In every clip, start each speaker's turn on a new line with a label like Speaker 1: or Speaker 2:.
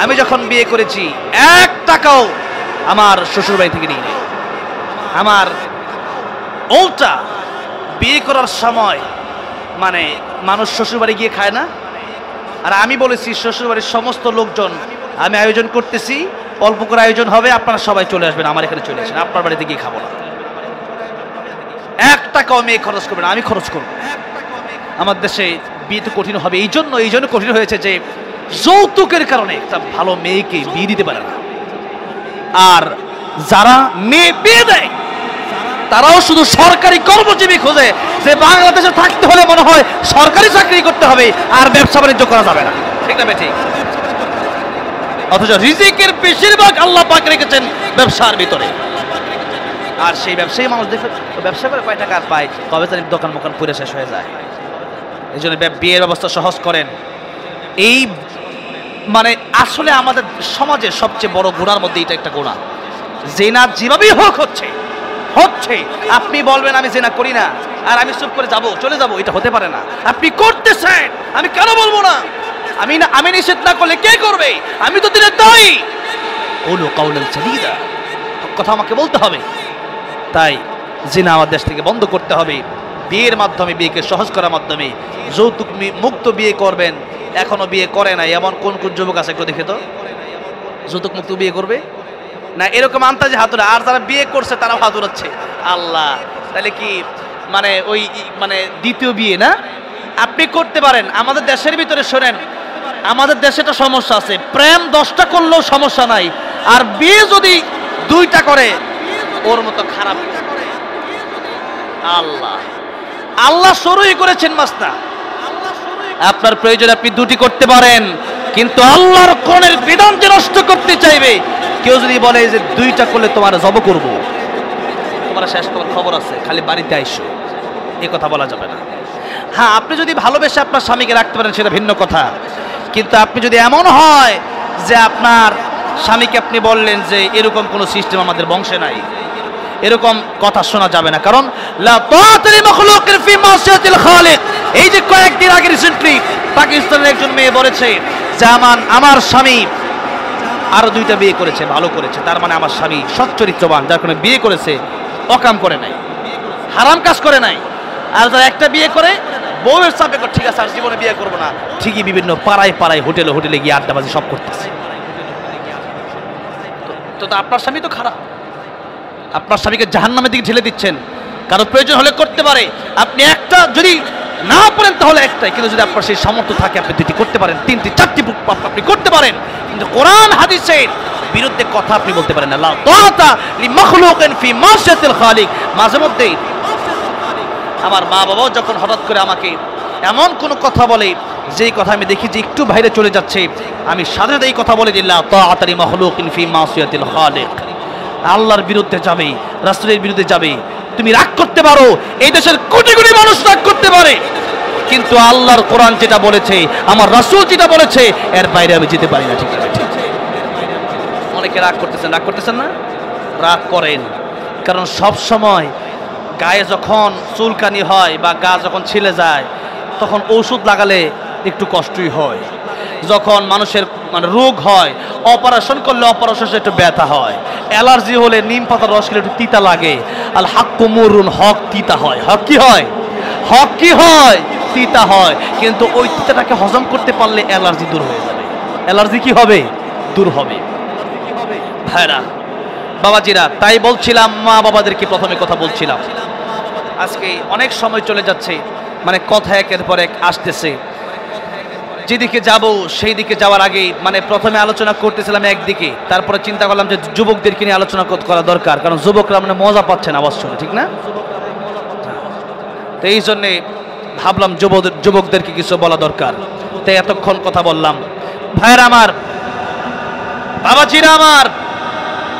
Speaker 1: আমি যখন বিয়ে করেছি 1 টাকাও আমার শ্বশুর বাড়ি থেকে নিয়ে নেই। আমার ওটা বিয়ে করার সময় মানে মানুষ শ্বশুর বাড়ি গিয়ে খায় না, আর আমি বলেছি শ্বশুর বাড়ির সমস্ত লোকজন আমি আয়োজন করতেছি, অল্প করে আয়োজন হবে, আপনারা সবাই চলে আসবেন, আমার এখানে চলে আসেন, আপনার বাড়িতে গিয়ে খাবো না। 1 টাকাও মেয়ে খরচ করবে না, আমি খরচ করব। আমার দেশে বিয়ে তো কঠিন হবে, এই জন্য কঠিন হয়েছে যে যৌতুকের কারণে একটা ভালো মেয়েকে বিয়ে দিতে পারে না। আর যারা মেয়ে বিয়ে দেয় তারাও শুধু সরকারি কর্মজীবী খোঁজে, যে বাংলাদেশে থাকতে হলে মনে হয় সরকারি চাকরি করতে হবে আর ব্যবসা বাণিজ্য করা যাবে না, ঠিক না ঠিক? অথচ রিজিকের বেশিরভাগ আল্লাহ পাক রেখেছেন ব্যবসার ভিতরে। আর সেই ব্যবসায়ী মানুষ দেখে ব্যবসা করে কয় টাকা পায়, কবে তার দোকান মোকান পুরে শেষ হয়ে যায়। এই জন্য বিয়ের ব্যবস্থা সহজ করেন। এই মানে আসলে আমাদের সমাজের সবচেয়ে বড় গুনার মধ্যে এটা একটা গুনাহ। জিনা যেভাবেই হোক হচ্ছে। আপনি বলবেন আমি জিনা করি না আর আমি চুপ করে চলে যাব, এটা হতে পারে না। আপনি করতেছেন, আমি কেন বলবো না? আমি নিষেধ না করলে কে করবে? আমি তো দিনের দায়ী। ওলো কাউলান সাদীদা, কথা আমাকে বলতে হবে। তাই জিনা আমাদের দেশ থেকে বন্ধ করতে হবে। বিয়ের মাধ্যমে, বিয়েকে সহজ করার মাধ্যমে যৌতুক মুক্ত বিয়ে করবেন। এখনো বিয়ে করে নাই এমন কোন কোন যুবক আছে একটু দেখে তো, যৌতুক মুক্ত বিয়ে করবে না? এরকম আন্তাজে হাতুরা, আর যারা বিয়ে করছে তারাও হাতুরাচ্ছে। আল্লাহ, তাহলে কি মানে দ্বিতীয় বিয়ে না? আপনি করতে পারেন। আমাদের দেশের ভিতরে শোনেন, আমাদের দেশে একটা সমস্যা আছে, প্রেম 10টা করলেও সমস্যা নাই, আর বিয়ে যদি 2টা করে ওর মতো খারাপ। আল্লাহ শুরুই করেছেন মাসনা। আপনার প্রয়োজন আপনি 2টি করতে পারেন, কিন্তু আল্লাহর কোনের বিধান যে নষ্ট করতে চাইবে, কেউ যদি বলে যে 2টা করলে তোমার জব করব, তোমার শেষ করার খবর আছে, খালি বাড়িতে আইসো, এ কথা বলা যাবে না। হ্যাঁ, আপনি যদি ভালোবেসে আপনার স্বামীকে রাখতে পারেন সেটা ভিন্ন কথা, কিন্তু আপনি যদি এমন হয় যে আপনার স্বামীকে আপনি বললেন যে এরকম কোনো সিস্টেম আমাদের বংশে নাই, এরকম কথা শোনা যাবে না। কারণ লা তাআতা লিমাখলুকিন ফি মাসিয়াতিল খালিক। এই যে কয়েকদিন আগে রিসেন্টলি পাকিস্তানের একজন মেয়ে বলেছে যে আমার স্বামী আরো 2টা বিয়ে করেছে, ভালো করেছে, তার মানে আমার স্বামী সৎ চরিত্রবান, যার কারণে বিয়ে করেছে, অকাম করে নাই, হারাম কাজ করে নাই। আর যারা একটা বিয়ে করে বউয়ের চাপে ঠিক আছে আর জীবনে বিয়ে করবো না, ঠিকই বিভিন্ন পাড়ায় হোটেলে গিয়ে আড্ডাবাজি সব করতেছে। তো আপনার স্বামী তো খারাপ, আপনার স্বামীকে জাহান্নামের দিকে ঠেলে দিচ্ছেন। কারো প্রয়োজন হলে করতে পারে, আপনি একটা যদি না পারেন তাহলে একটাই, কিন্তু যদি আপনার সেই সামর্থ্য থাকে আপনি 2টি করতে পারেন, 3টি 4টি আপনি করতে পারেন, কিন্তু কোরআন হাদিসের বিরুদ্ধে কথা আপনি বলতে পারেন না। লা তাআতা লিমাখলুকিন ফি মাসিয়াতিল খালিক। মাঝে মধ্যে আমার মা বাবাও যখন হঠাৎ করে আমাকে এমন কোনো কথা বলে যেই কথা আমি দেখি যে একটু বাইরে চলে যাচ্ছে, আমি সাথে সাথে এই কথা বলে দিই, লা তাআতা লিমাখলুকিন ফি মাসিয়াতিল খালিক। আল্লাহর বিরুদ্ধে যাবে, রাসূলের বিরুদ্ধে যাবে। তুমি রাগ করতে পারো, এই দেশের কোটি কোটি মানুষ রাগ করতে পারে, কিন্তু আল্লাহর কোরআন যেটা বলেছে, আমার রাসূল যেটা বলেছে, এর বাইরে আমি যেতে পারি না। ঠিক আছে? অনেকে রাগ করতেছেন না? রাগ করেন, কারণ সব সময় গায়ে যখন চুলকানি হয় বা গা যখন ছিলে যায় তখন ওষুধ লাগালে একটু কষ্টই হয়। যখন মানুষের মানে রোগ হয়, অপারেশন করলে অপারেশন একটু ব্যথা হয়, অ্যালার্জি হলে নিম পাতার রস খেলে একটু তিতা লাগে। আল হাক্কু মুরুন, হক তিতা হয়। হক কি হয়? তিতা হয়। কিন্তু ওই তিতাটাকে হজম করতে পারলে অ্যালার্জি দূর হয়ে যাবে। অ্যালার্জি কি হবে? দূর হবে। ভাইরা, বাবাজিরা, তাই বলছিলাম, মা বাবাদেরকে প্রথমে কথা বলছিলাম। আজকে অনেক সময় চলে যাচ্ছে, মানে কথা একের পর এক আসতেছে। যেদিকে যাব সেই দিকে যাওয়ার আগে মানে প্রথমে আলোচনা করতেছিলাম একদিকে, তারপরে চিন্তা করলাম যে যুবকদেরকে নিয়ে আলোচনা করা দরকার, কারণ যুবকরা মানে মজা পাচ্ছেন আওয়াজ শুনে, ঠিক না? তো এই জন্যে ভাবলাম যুবকদেরকে কিছু বলা দরকার, তাই এতক্ষণ কথা বললাম। ভাইয়েরা আমার, বাবাজিরা আমার,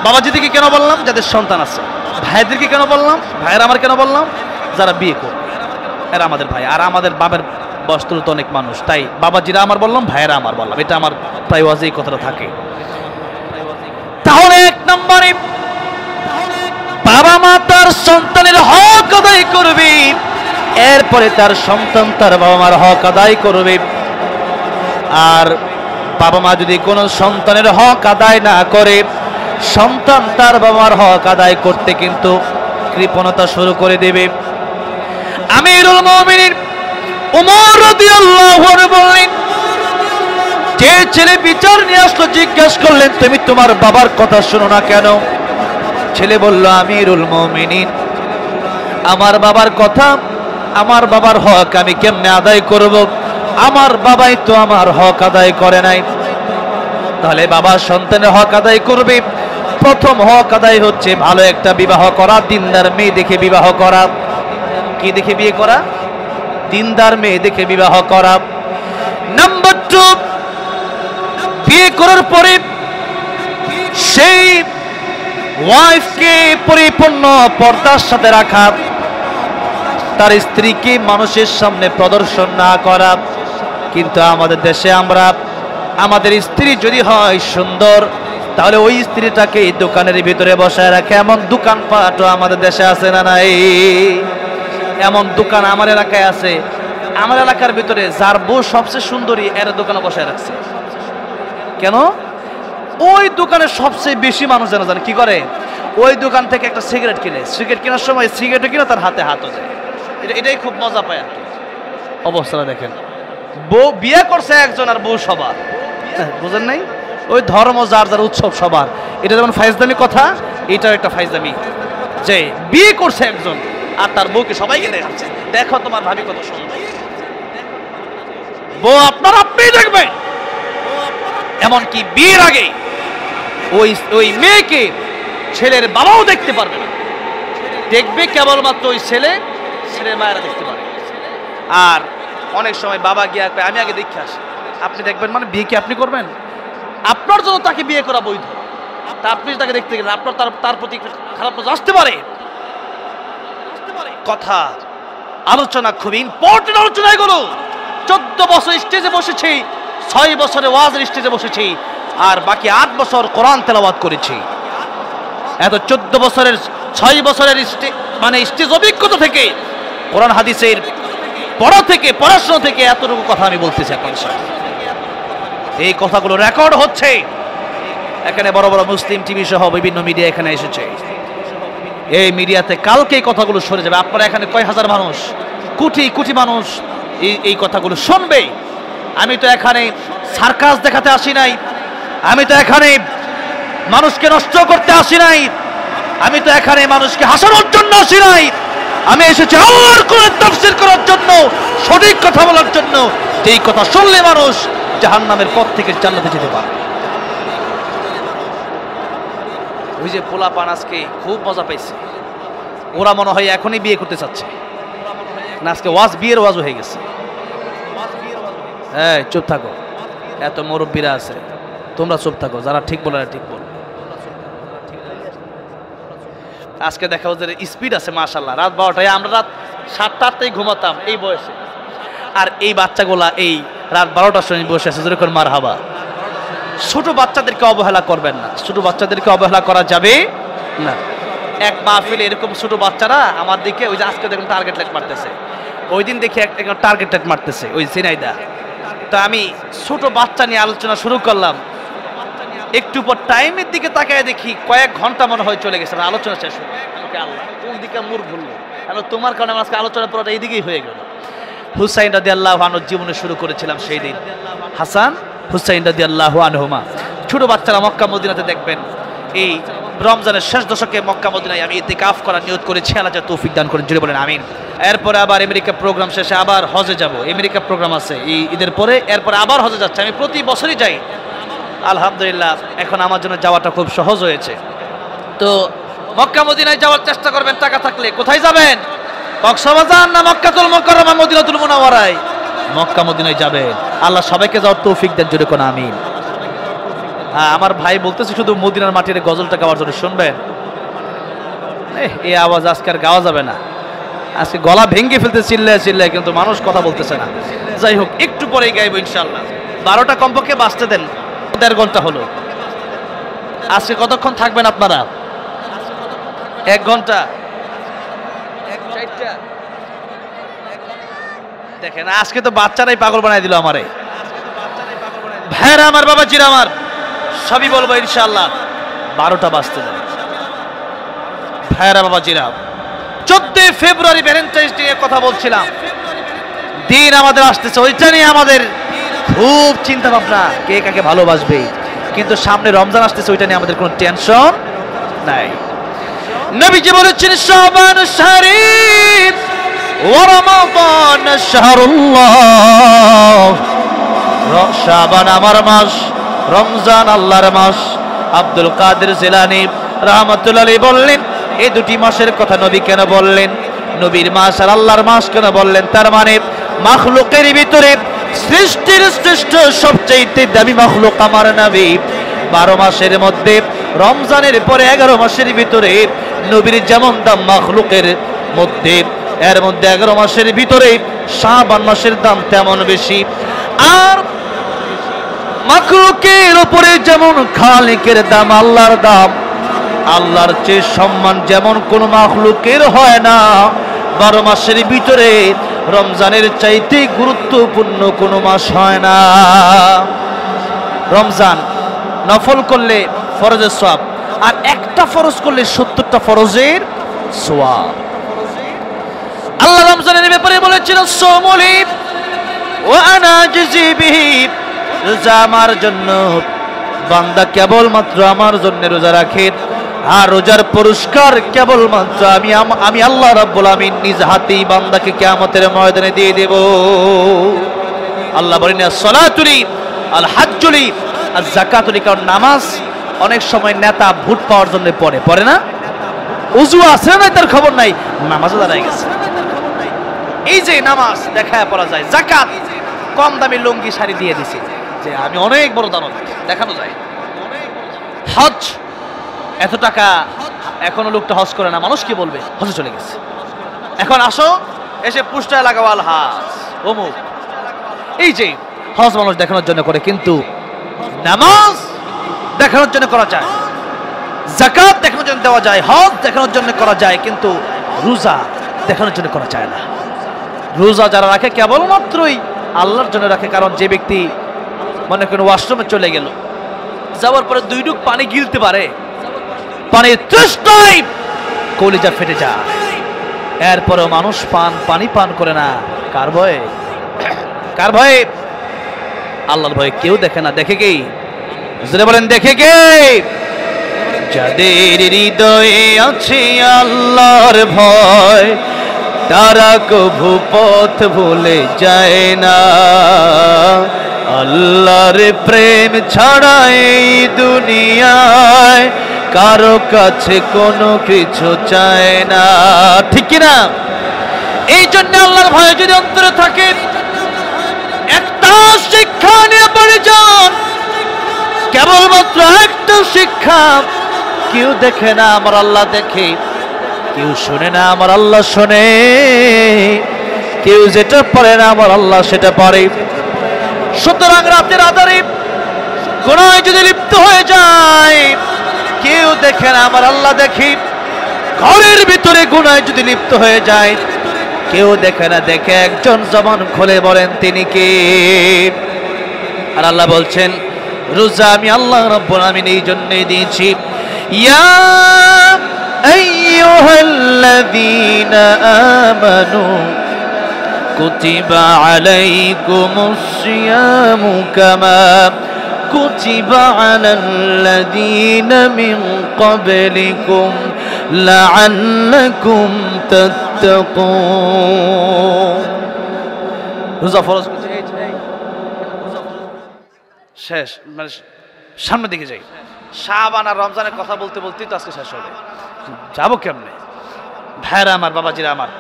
Speaker 1: বাবাজিদেরকে কেন বললাম? যাদের সন্তান আছে। ভাইদেরকে কেন বললাম? ভাইয়েরা আমার কেন বললাম? যারা বিয়ে করবে, এরা আমাদের ভাই। আর আমাদের বাবার বয়স তো অনেক মানুষ, তাই বাবাজিরা আমার বললাম, ভাইয়েরা আমার বললাম। এটা আমার প্রায় ওয়াজে এই কথাটা থাকে। তাহলে 1 নম্বরে বাবা মা তার সন্তানের হক আদায় করবে, এরপরে তার সন্তান তার বাবা মার হক আদায় করবে। আর বাবা মা যদি কোনো সন্তানের হক আদায় না করে, সন্তান তার বাবা মার হক আদায় করতে কিন্তু কৃপণতা শুরু করে দেবে। আমিরুল মুমিনিন ওমর রাদিয়াল্লাহু আনহু বলেন, যে ছেলে বিচার নিয়ে আসলো জিজ্ঞেস করলেন, তুমি তোমার বাবার কথা শোনো না কেন? ছেলে বলল, আমিরুল মুমিনিন, আমার বাবার কথা, আমার বাবার হক আমি কেমনে আদায় করব? আমার বাবাই তো আমার হক আদায় করে নাই। তাহলে বাবা সন্তানের হক আদায় করবে। প্রথম হক আদায় হচ্ছে ভালো একটা বিবাহ করা, দিনদার মেয়ে দেখে বিবাহ করা। কি দেখে বিয়ে করা? দিনদার মেয়ে দেখে বিবাহ করা। নাম্বার 2, বিয়ে করার পরে সেই ওয়াইফকে পরিপূর্ণ পর্দার সাথে রাখা, তার স্ত্রীকে মানুষের সামনে প্রদর্শন না করা। কিন্তু আমাদের দেশে আমরা, আমাদের স্ত্রী যদি হয় সুন্দর, তাহলে ওই স্ত্রীটাকে এই দোকানের ভিতরে বসায় রাখে। এমন দোকানপাটও আমাদের দেশে আছে না নাই? এমন দোকান আমার এলাকায় আছে। আমার এলাকার ভিতরে যার বউ সবচেয়ে সুন্দরী, এর দোকানে বসায় রাখছে। কেন? ওই দোকানে সবচেয়ে বেশি মানুষ জানে কি করে? ওই দোকান থেকে একটা সিগারেট কিনে, সিগারেট কেনার সময় সিগারেটও কিনে তার হাতে হাতও যায়। এটাই খুব মজা পায় আর কি। অবস্থাটা দেখেন, বউ বিয়ে করছে একজন আর বউ সবার, বুঝেন নাই? ওই ধর্ম যার যার, উৎসব সবার। এটা যেমন ফাইজদামি কথা, এটাও একটা ফাইজদামি যে বিয়ে করছে একজন আর তার বউকে সবাইকে দেখাচ্ছে, দেখো তোমার ভাবি কত সুন্দর। বউ আপনার আপনি দেখবেন। এমনকি বিয়ের আগে ওই মেয়েকে ছেলের বাবাও দেখতে পারবে না, দেখবে কেবলমাত্র ওই ছেলের মায়েরা দেখতে পারে। আর অনেক সময় বাবা গিয়ে আমি আগে দেখে আসি, আপনি দেখবেন মানে বিয়ে কি আপনি করবেন? আপনার জন্য তাকে বিয়ে করা বৈধ, তা আপনি তাকে দেখতে গেলেন, আপনার তার প্রতি খারাপ আসতে পারে। কথা আলোচনা খুবই ইম্পর্টেন্ট আলোচনা এগুলো। 14 বছর স্টেজে বসেছি, 6 বছরে ওয়াজের স্টেজে বসেছি, আর বাকি 8 বছর কোরআন তেলাওয়াত করেছি। এত 14 বছরের 6 বছরের মানে স্টেজ অভিজ্ঞতা থেকে, কোরআন হাদিসের পড়াশোনা থেকে এতটুকু কথা আমি বলতেছি এখন। এই কথাগুলো রেকর্ড হচ্ছে। এখানে বড় বড় মুসলিম টিভি সহ বিভিন্ন মিডিয়া এখানে এসেছে। এই মিডিয়াতে কালকে এই কথাগুলো সরে যাবে। আপনারা এখানে কয় হাজার মানুষ, কোটি কোটি মানুষ এই কথাগুলো শুনবে। আমি তো এখানে সার্কাস দেখাতে আসি নাই, আমি তো এখানে মানুষকে নষ্ট করতে আসি নাই, আমি তো এখানে মানুষকে হাসানোর জন্য আসি নাই। আমি এসেছি আল্লাহর কোরআন তাফসীর করার জন্য, সঠিক কথা বলার জন্য, যেই কথা শুনলে মানুষ জাহান্নামের পথ থেকে জান্নাতে যেতে পারে। ওই যে পোলাপান আজকে খুব মজা পাইছে, ওরা মনে হয় এখনই বিয়ে করতে চাচ্ছে না। আজকে বিয়ের ওয়াজ হয়ে গেছে। হ্যাঁ, চুপ থাকো, এত মুরব্বীরা আছে, তোমরা চুপ থাকো, যারা ঠিক বলে ঠিক বল। আজকে দেখা যে স্পিড আছে মাশাআল্লাহ। রাত 12টায়, আমরা রাত 7টা-8টায় ঘুমাতাম এই বয়সে, আর এই বাচ্চাগুলা এই রাত 12টার সময় বসে আছে। যেরকম মারহাবা। ছোট বাচ্চাদেরকে অবহেলা করবেন না, ছোট বাচ্চাদেরকে অবহেলা করা যাবে না। এক মাহফিলে এরকম ছোট বাচ্চারা আমার দিকে, ওই যে আজকে দেখুন টার্গেট লাইট মারতেছে, ওই দিন দেখি একটা টার্গেট লাইট মারতেছে ওই সিনাইদা। তো আমি ছোট বাচ্চা নিয়ে আলোচনা শুরু করলাম, একটু পর টাইমের দিকে তাকায় দেখি কয়েক ঘন্টা মনে হয় চলে গেছে, আলোচনা শেষ হলো। আল্লাহ, কোন দিকে মুখ ভুললো? তোমার কারণে আজকে আলোচনা পুরোটা এইদিকেই হয়ে গেল। হুসাইন রাদিয়াল্লাহু আনহুর জীবনে শুরু করেছিলাম সেই দিন। হাসান হুসাইন রাদিয়াল্লাহু আনহুমা, ছোট বাচ্চারা মক্কা মদিনাতে দেখবেন। এই রমজানের শেষ দশকে মক্কা মদিনায় আমি ইতিকাফ করার নিয়ত করেছি, আল্লাহ যা তৌফিক দান করেন, জুড়ে বলেন আমিন। এরপরে আবার আমেরিকা প্রোগ্রাম শেষে আবার হজে যাব। আমেরিকা প্রোগ্রাম আছে এই ঈদের পরে, এরপরে আবার হজে যাচ্ছে। আমি প্রতি বছরই যাই আলহামদুলিল্লাহ। এখন আমার জন্য যাওয়াটা খুব সহজ হয়েছে। তো মক্কা মদিনায় যাওয়ার চেষ্টা করবেন, টাকা থাকলে। কোথায় যাবেন? কক্সবাজার না মক্কাতুল মুকাররমা মদিনাতুল মুনাওয়ারায়? মক্কা মদিনায় যাবেন। আল্লাহ সবাইকে যাওয়ার তৌফিক দেন, জোরে কোন আমিন। হ্যাঁ, আমার ভাই বলতেছে শুধু মদিনার মাটির গজলটা গাওয়ার জন্য, শুনবেন? এই আওয়াজ আজকে আর গাওয়া যাবে না, আজকে গলা ভেঙে ফেলতে চিল্লায়, কিন্তু মানুষ কথা বলতেছে না। যাই হোক, একটু পরেই গাইবো ইনশাআল্লাহ। 12টা কমপক্ষে বাঁচতে দেন, 1.5 ঘন্টা হলো। আজকে কতক্ষণ থাকবেন আপনারা? 1 ঘন্টা। দেখেন, আজকে তো বাচ্চারাই পাগল বানাই দিল আমারে। ভাইরা আমার, বাবাজিরা আমার, সবই বলবো ইনশাআল্লাহ। 12টা বাজতে যাবে। ভাইরা বাবাজিরা, 14 ফেব্রুয়ারি ভ্যালেন্টাইন্স ডে এর কথা বলছিলাম, দিন আমাদের আসতেছে, ওইটা নিয়ে আমাদের খুব চিন্তা ভাবনা, কে কাকে ভালোবাসবে। কিন্তু সামনে রমজান আসতেছে, ওইটা নিয়ে আমাদের কোনো টেনশন নাই। নবীজি বলেছেন শাবান শরীফ ওয়া রমাদান শাহরুল্লাহ, শাবান আমার মাস, রমজান আল্লাহর মাস। আব্দুল কাদের জিলানী রাহমাতুল্লাহ আলাইহি বললেন, এই দুটি মাসের কথা নবী কেন বললেন? নবীর মাস আর আল্লাহর মাস কেন বললেন? তার মানে মাখলুকের ভিতরে সৃষ্টির শ্রেষ্ঠ সবচেয়ে দামি মাখলুক আমার নবী। 12 মাসের মধ্যে রমজানের পরে 11 মাসের ভিতরে নবীর যেমন দাম মাখলুকের মধ্যে, এর মধ্যে 11 মাসের ভিতরে শাবান মাসের দাম তেমন বেশি। আর মাখলুকের উপরে যেমন খালিকের দাম, আল্লাহর দাম, আল্লাহর চেয়ে সম্মান যেমন কোন মাখলুকের হয় না, 12 মাসের ভিতরে রমজানের চাইতে গুরুত্বপূর্ণ কোনো মাস হয় না। রমজান নফল করলে ফরজের সওয়াব, আর একটা ফরজ করলে 70টা ফরজের সওয়াব। আল্লাহ রমজানের ব্যাপারে বলেছিল সোমলি ওয়া আনা আজজি বিহি, রোজা আমার জন্য, বান্দা কেবলমাত্র আমার জন্য রোজা রাখে, আর রোজার পুরস্কার কেবলমাত্র আমি আল্লাহ রাব্বুল আমিন নিজ হাতেই বান্দাকে কিয়ামতের ময়দানে দিয়ে দেব। আল্লাহ বলেন সালাতুলি আল হাজ্জুলি আর যাকাতুলি, কারণ নামাজ অনেক সময় নেতা ভোট পাওয়ার জন্য পড়ে না, উযু আছে না তার খবর নাই, নামাজও দাঁড়ায় গেছে। এই যে নামাজ দেখায় পড়া যায়, যাকাত কম দামি লুঙ্গি শাড়ি দিয়ে দিছে যে আমি অনেক বড় দানব, দেখানো যায়। হজ এত টাকা, এখনো লোকটা হজ করে না, মানুষ কি বলবে? হজে চলে গেছে। এখন আসো এসে পুষ্টায় লাগাও আল হাজ অমুক। এই যে হজ মানুষ দেখানোর জন্য করে, কিন্তু নামাজ দেখানোর জন্য করা যায়, যাকাত দেখানোর জন্য দেওয়া যায়, হজ দেখানোর জন্য করা যায়, কিন্তু রোজা দেখানোর জন্য করা যায় না। রোজা যারা রাখে কেবলমাত্রই আল্লাহর জন্য রাখে। কারণ যে ব্যক্তি মনে করেন ওয়াশরুমে চলে গেল, যাওয়ার পরে 2 ডুব পানি গিলতে পারে, পানির তৃষ্ণায় কলিজা ফেটে যায়, এরপরেও মানুষ পানি পান করে না। কার ভয়ে? কার ভয়ে? আল্লাহর ভয়ে। কেউ দেখে না, দেখে কে? জোরে বলেন, দেখে কে? যাদের হৃদয়ে আছে আল্লাহর ভয়, তারা কভু পথ ভুলে যায় না। আল্লাহর প্রেম ছাড়া এই দুনিয়ায় কারো কাছে কোনো কিছু চায় না, ঠিক কিনা? এই জন্য আল্লাহর ভয় যদি অন্তরে থাকে, একটা শিক্ষা নিয়ে পড়ে যান, কেবলমাত্র একটা শিক্ষা। কেউ দেখে না, আমার আল্লাহ দেখে। কেউ শোনে না, আমার আল্লাহ শোনে। কেউ যেটা পারে না, আমার আল্লাহ সেটা পারে। সুতরাং রাতের আধারে গুনাহে যদি লিপ্ত হয়ে যায়, কেউ দেখে না, আমার আল্লাহ দেখে। ঘরের ভিতরে গুনাহে যদি লিপ্ত হয়ে যায়, কেউ দেখে না, দেখে একজন জবান খুলে বলেন তিনি কে? আর আল্লাহ বলছেন রোজা আমি আল্লাহ রাব্বুল আমিন এই জন্যই দিয়েছি, ইয়া আইয়ুহাল্লাযীনা আমানু কুতিবা আলাইকুমুস সিয়ামু কামা কুতিবা আলাল্লাযীনা মিন ক্বাবলিকুম লাআল্লাকুম তাত্তাকুন। রোজা ফরজ শেষ, মানে সামনের দিকে যাই। শাবান আর রমজানের কথা বলতে বলতেই তো আজকে শেষ হবে, যাবো কেমনে? ভাইরা আমার, বাবাজিরা আমার,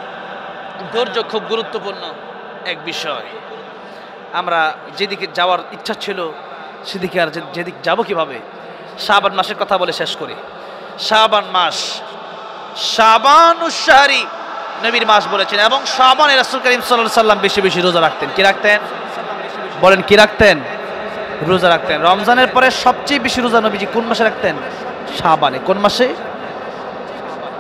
Speaker 1: ধৈর্য খুব গুরুত্বপূর্ণ এক বিষয়। আমরা যেদিকে যাওয়ার ইচ্ছা ছিল সেদিকে আর যেদিকে যাবো কিভাবে? শাবান মাসের কথা বলে শেষ করি। শাবান মাস, শাবানুশ শাহরি নবীর মাস বলেছেন, এবং শাবানে রাসূল করিম সাল্লাল্লাহু আলাইহি সাল্লাম বেশি বেশি রোজা রাখতেন। কি রাখতেন? বলেন, কি রাখতেন? রোজা রাখতেন। রমজানের পরে সবচেয়ে বেশি রোজা নবীজি কোন মাসে রাখতেন? শাবানে। কোন মাসে?